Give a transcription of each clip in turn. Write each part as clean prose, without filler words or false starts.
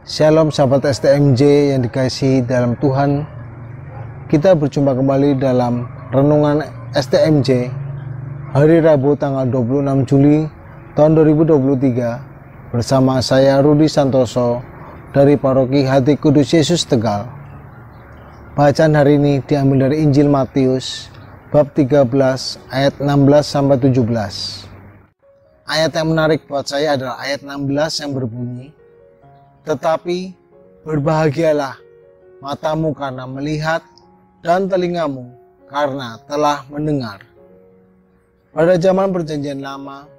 Shalom sahabat STMJ yang dikasihi dalam Tuhan. Kita berjumpa kembali dalam renungan STMJ hari Rabu tanggal 26 Juli tahun 2023 bersama saya Rudi Santoso dari Paroki Hati Kudus Yesus Tegal. Bacaan hari ini diambil dari Injil Matius bab 13 ayat 16 sampai 17. Ayat yang menarik buat saya adalah ayat 16 yang berbunyi, "Tetapi berbahagialah matamu karena melihat dan telingamu karena telah mendengar." Pada zaman Perjanjian Lama,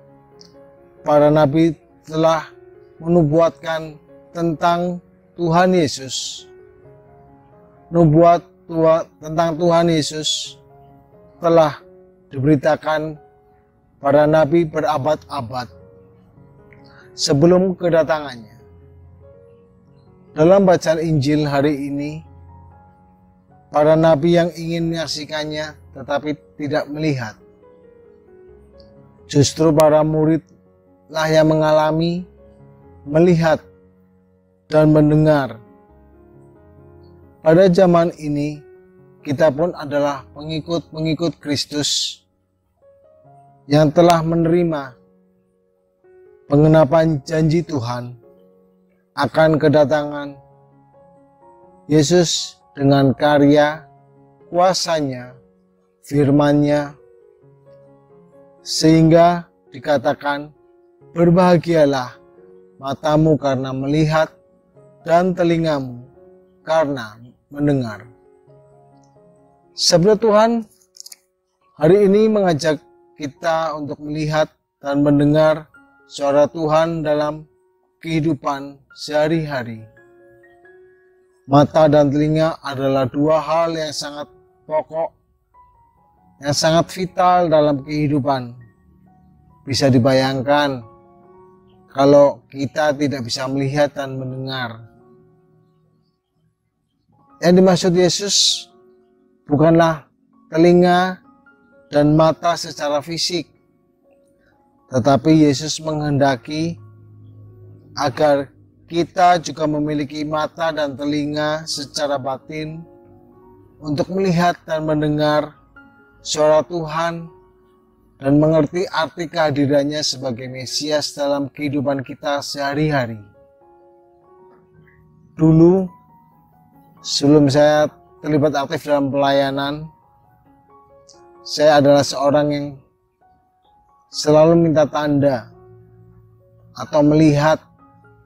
para nabi telah menubuatkan tentang Tuhan Yesus. Nubuat tentang Tuhan Yesus telah diberitakan para nabi berabad-abad sebelum kedatangannya. Dalam bacaan Injil hari ini, para nabi yang ingin menyaksikannya tetapi tidak melihat. Justru para muridlah yang mengalami, melihat, dan mendengar. Pada zaman ini, kita pun adalah pengikut-pengikut Kristus yang telah menerima pengenapan janji Tuhan akan kedatangan Yesus dengan karya, kuasanya, firman-Nya, sehingga dikatakan, "Berbahagialah matamu karena melihat dan telingamu karena mendengar." Sabda Tuhan hari ini mengajak kita untuk melihat dan mendengar suara Tuhan dalam kehidupan sehari-hari. Mata dan telinga adalah dua hal yang sangat pokok, yang sangat vital dalam kehidupan. Bisa dibayangkan kalau kita tidak bisa melihat dan mendengar. Yang dimaksud Yesus bukanlah telinga dan mata secara fisik, tetapi Yesus menghendaki agar kita juga memiliki mata dan telinga secara batin untuk melihat dan mendengar suara Tuhan dan mengerti arti kehadirannya sebagai Mesias dalam kehidupan kita sehari-hari. Dulu, sebelum saya terlibat aktif dalam pelayanan, saya adalah seorang yang selalu minta tanda atau melihat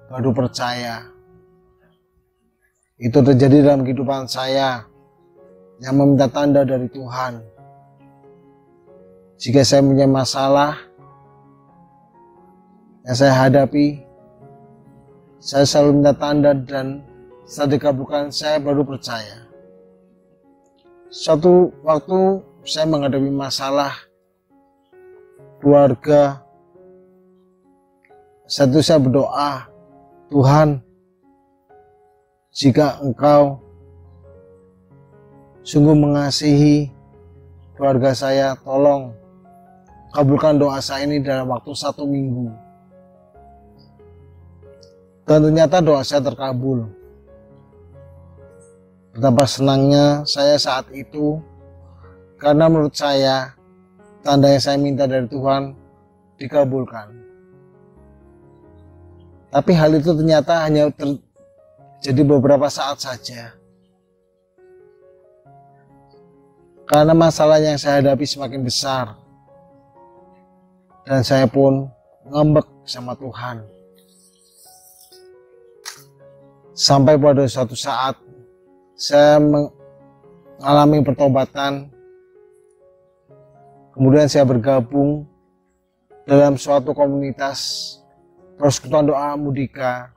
baru percaya. Itu terjadi dalam kehidupan saya yang meminta tanda dari Tuhan. Jika saya punya masalah yang saya hadapi, saya selalu minta tanda dan setelah dikabulkan saya baru percaya. Suatu waktu saya menghadapi masalah keluarga. Saya berdoa, "Tuhan, jika Engkau sungguh mengasihi keluarga saya, tolong kabulkan doa saya ini dalam waktu 1 minggu." Dan ternyata doa saya terkabul. Betapa senangnya saya saat itu, karena menurut saya tanda yang saya minta dari Tuhan dikabulkan. Tapi hal itu ternyata hanya terjadi beberapa saat saja. Karena masalah yang saya hadapi semakin besar. Dan saya pun ngambek sama Tuhan. Sampai pada suatu saat saya mengalami pertobatan. Kemudian saya bergabung dalam suatu komunitas Persekutuan Doa Mudika.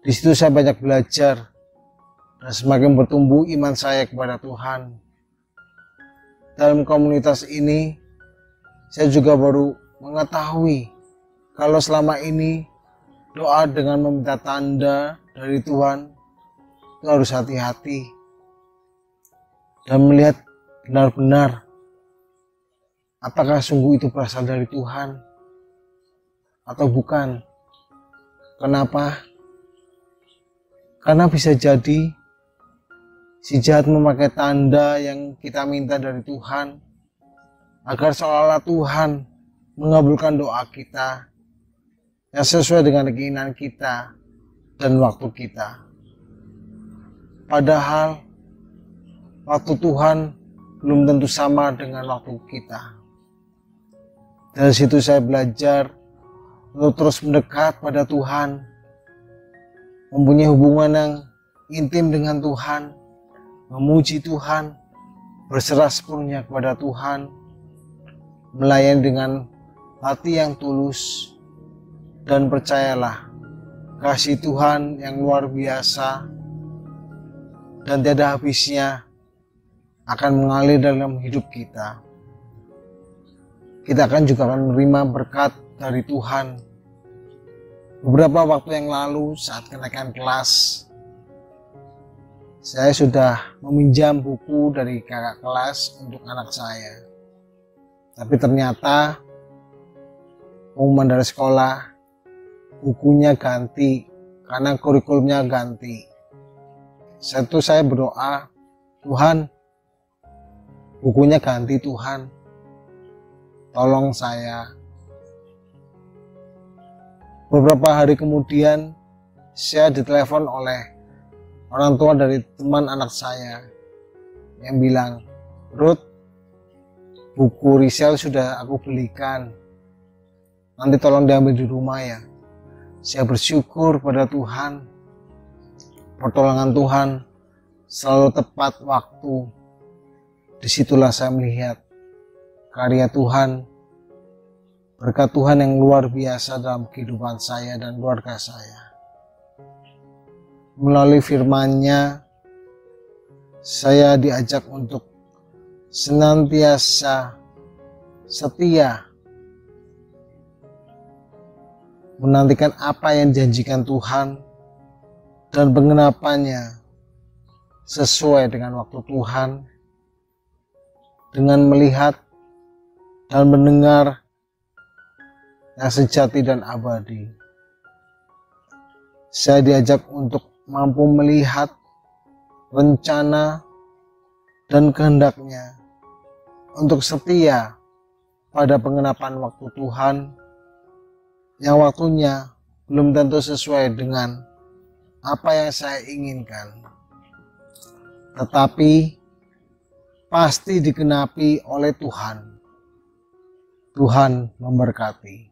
Di situ saya banyak belajar dan semakin bertumbuh iman saya kepada Tuhan. Dalam komunitas ini, saya juga baru mengetahui kalau selama ini doa dengan meminta tanda dari Tuhan itu harus hati-hati dan melihat benar-benar apakah sungguh itu berasal dari Tuhan atau bukan. Kenapa? Karena bisa jadi si jahat memakai tanda yang kita minta dari Tuhan agar seolah-olah Tuhan mengabulkan doa kita yang sesuai dengan keinginan kita dan waktu kita. Padahal waktu Tuhan belum tentu sama dengan waktu kita. Dari situ saya belajar untuk terus mendekat pada Tuhan, mempunyai hubungan yang intim dengan Tuhan, memuji Tuhan, berserah sepenuhnya kepada Tuhan, melayani dengan hati yang tulus, dan percayalah kasih Tuhan yang luar biasa dan tiada habisnya akan mengalir dalam hidup kita. Kita juga akan menerima berkat dari Tuhan. Beberapa waktu yang lalu saat kenaikan kelas, saya sudah meminjam buku dari kakak kelas untuk anak saya. Tapi ternyata pengumuman dari sekolah, bukunya ganti karena kurikulumnya ganti. Saya berdoa, Tuhan, bukunya ganti Tuhan, tolong saya. Beberapa hari kemudian saya ditelepon oleh orang tua dari teman anak saya yang bilang, Ruth, buku resell sudah aku belikan, nanti tolong diambil di rumah ya. Saya bersyukur pada Tuhan, pertolongan Tuhan selalu tepat waktu. Disitulah saya melihat karya Tuhan, berkat Tuhan yang luar biasa dalam kehidupan saya dan keluarga saya. Melalui firman-Nya, saya diajak untuk senantiasa setia menantikan apa yang dijanjikan Tuhan dan penggenapannya sesuai dengan waktu Tuhan, dengan melihat dan mendengar yang sejati dan abadi. Saya diajak untuk mampu melihat rencana dan kehendak-Nya, untuk setia pada penggenapan waktu Tuhan yang waktunya belum tentu sesuai dengan apa yang saya inginkan, tetapi pasti digenapi oleh Tuhan. Tuhan memberkati.